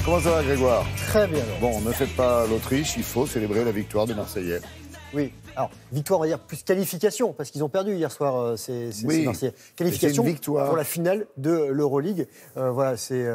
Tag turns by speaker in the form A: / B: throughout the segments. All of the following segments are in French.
A: Comment ça va, Grégoire?
B: Très bien.
A: Bon, ne faites pas l'Autriche, il faut célébrer la victoire des Marseillais.
B: Oui, alors victoire, on va dire plus qualification, parce qu'ils ont perdu hier soir, c'est Marseillais. Qualification pour la finale de l'Euroleague. Voilà, c'est...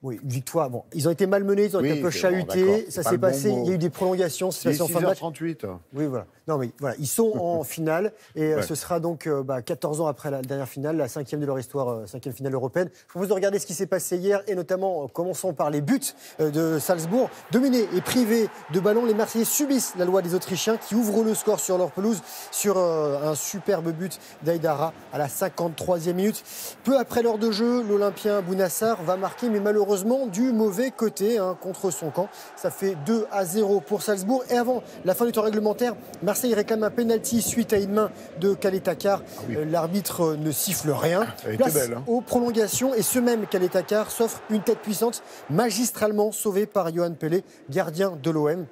B: Oui, une victoire. Bon, ils ont été malmenés, ils ont été un peu chahutés. Ça s'est passé. Il y a eu des prolongations. C'est passé en fin de match.
A: 38.
B: Oui, voilà. Non, mais voilà, ils sont en finale et ce sera donc 14 ans après la dernière finale, la 5e de leur histoire, 5e finale européenne. Je vous propose de regarder ce qui s'est passé hier et notamment commençons par les buts de Salzbourg. Dominés et privés de ballon, les Marseillais subissent la loi des Autrichiens qui ouvrent le score sur leur pelouse sur un superbe but d'Aïdara à la 53e minute. Peu après l'heure de jeu, l'Olympien Bounassar va marquer, mais malheureusement du mauvais côté contre son camp. Ça fait 2-0 pour Salzbourg. Et avant la fin du temps réglementaire, Marseille réclame un pénalty suite à une main de Khaled Takar. L'arbitre ne siffle rien. Place aux prolongations et ce même Khaled Takar s'offre une tête puissante, magistralement sauvée par Yohan Pelé, gardien de l'OM.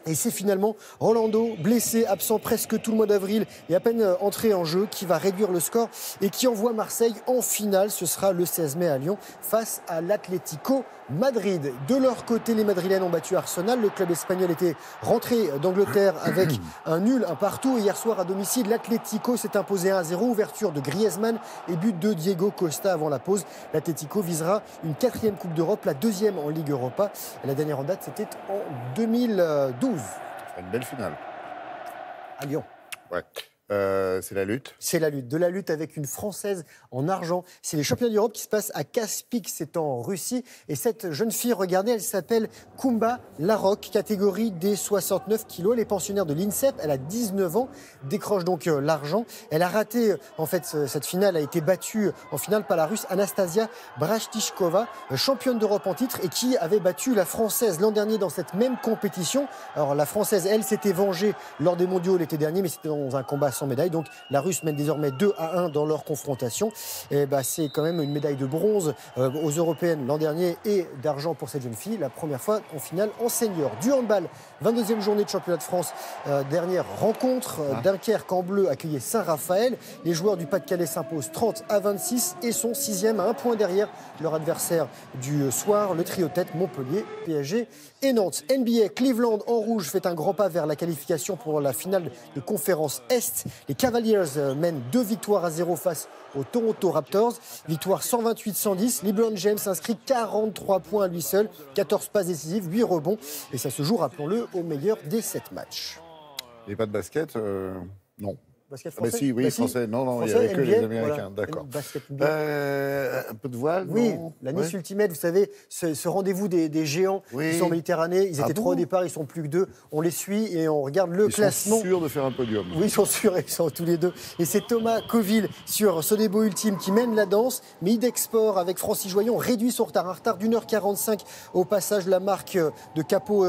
B: Et c'est finalement Rolando, blessé, absent presque tout le mois d'avril et à peine entré en jeu, qui va réduire le score et qui envoie Marseille en finale. Ce sera le 16 mai à Lyon face à l'Atlético Madrid. De leur côté, les Madrilènes ont battu Arsenal. Le club espagnol était rentré d'Angleterre avec un nul, un partout. Et hier soir à domicile, l'Atlético s'est imposé 1-0. Ouverture de Griezmann et but de Diego Costa avant la pause. L'Atlético visera une 4e Coupe d'Europe, la 2e en Ligue Europa. Et la dernière en date, c'était en 2012.
A: Une belle finale.
B: À Lyon.
A: Ouais. C'est la lutte.
B: C'est la lutte. De la lutte avec une Française en argent. C'est les championnats d'Europe qui se passent à Kaspik, c'est en Russie. Et cette jeune fille, regardez, elle s'appelle Kumba Larocque, catégorie des 69 kilos. Elle est pensionnaire de l'INSEP, elle a 19 ans, décroche donc l'argent. Elle a raté, en fait, cette finale a été battue en finale par la Russe Anastasia Brashtichkova, championne d'Europe en titre et qui avait battu la Française l'an dernier dans cette même compétition. Alors la Française, elle, s'était vengée lors des mondiaux l'été dernier, mais c'était dans un combat sans médaille. Donc la Russe mène désormais 2-1 dans leur confrontation. Et c'est quand même une médaille de bronze aux Européennes l'an dernier et d'argent pour cette jeune fille. La première fois en finale en senior. Du handball, 22e journée de championnat de France. Dernière rencontre. Dunkerque en bleu accueillait Saint-Raphaël. Les joueurs du Pas-de-Calais s'imposent 30-26 et sont 6e à 1 point derrière leur adversaire du soir, le trio tête Montpellier, PSG et Nantes. NBA, Cleveland en rouge fait un grand pas vers la qualification pour la finale de conférence Est. Les Cavaliers mènent 2-0 face aux Toronto Raptors. Victoire 128-110. LeBron James inscrit 43 points à lui seul. 14 passes décisives, 8 rebonds. Et ça se joue, rappelons-le, au meilleur des 7 matchs.
A: Et pas de basket non.
B: Basket français?
A: Si, oui, français. Non, il n'y avait que les Américains. Voilà. D'accord. Un peu de voile?
B: Oui, la Nice Ultimate, vous savez, ce rendez-vous des géants qui sont en Méditerranée. Ils étaient 3 au départ, ils sont plus que 2. On les suit et on regarde le classement.
A: Ils sont sûrs de faire un podium.
B: Oui, ils sont sûrs, ils sont tous les deux. Et c'est Thomas Coville sur Sodebo Ultime qui mène la danse. Mais Idexport avec Francis Joyon réduit son retard. Un retard d'1h45 au passage de la marque de Capo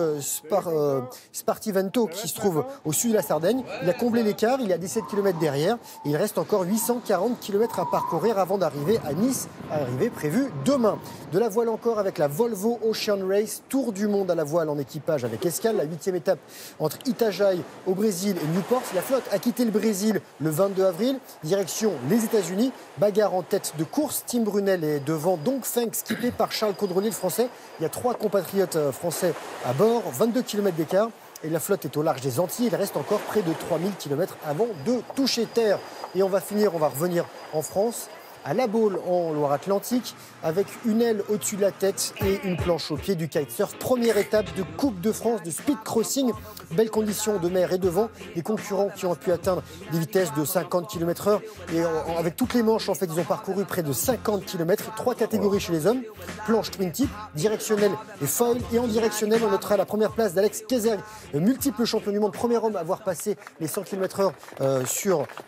B: Spartivento qui se trouve au sud de la Sardaigne. Il a comblé l'écart, il y a 17 km derrière. Et il reste encore 840 km à parcourir avant d'arriver à Nice, arrivée prévue demain. De la voile encore avec la Volvo Ocean Race, tour du monde à la voile en équipage avec escale, la 8e étape entre Itajaí au Brésil et Newport. La flotte a quitté le Brésil le 22 avril, direction les États-Unis. Bagarre en tête de course, Tim Brunel est devant Dongfeng, skippé par Charles Caudrelier, le français. Il y a 3 compatriotes français à bord, 22 km d'écart. Et la flotte est au large des Antilles. Il reste encore près de 3000 km avant de toucher terre. Et on va revenir en France, à La Baule en Loire-Atlantique, avec une aile au-dessus de la tête et une planche au pied du kitesurf. Première étape de Coupe de France de speed crossing. Belles conditions de mer et de vent. Des concurrents qui ont pu atteindre des vitesses de 50 km/h. Et avec toutes les manches, en fait, ils ont parcouru près de 50 km. 3 catégories chez les hommes. Planche twin tip, directionnelle et foil. Et en directionnelle, on notera la première place d'Alex Kayserg, multiple champion du monde. Premier homme à avoir passé les 100 km/h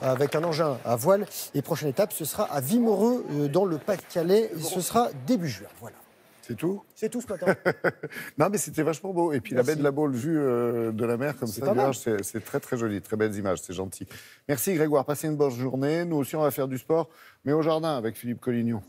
B: avec un engin à voile. Et prochaine étape, ce sera à Vimereux, dans le Pas-de-Calais. Ce sera début juin. Voilà.
A: C'est tout?
B: C'est tout ce matin.
A: Non, mais c'était vachement beau. Et puis la baie de La Baule vue de la mer comme ça, c'est très très joli. Très belles images, c'est gentil. Merci Grégoire, passez une bonne journée. Nous aussi, on va faire du sport, mais au jardin avec Philippe Collignon.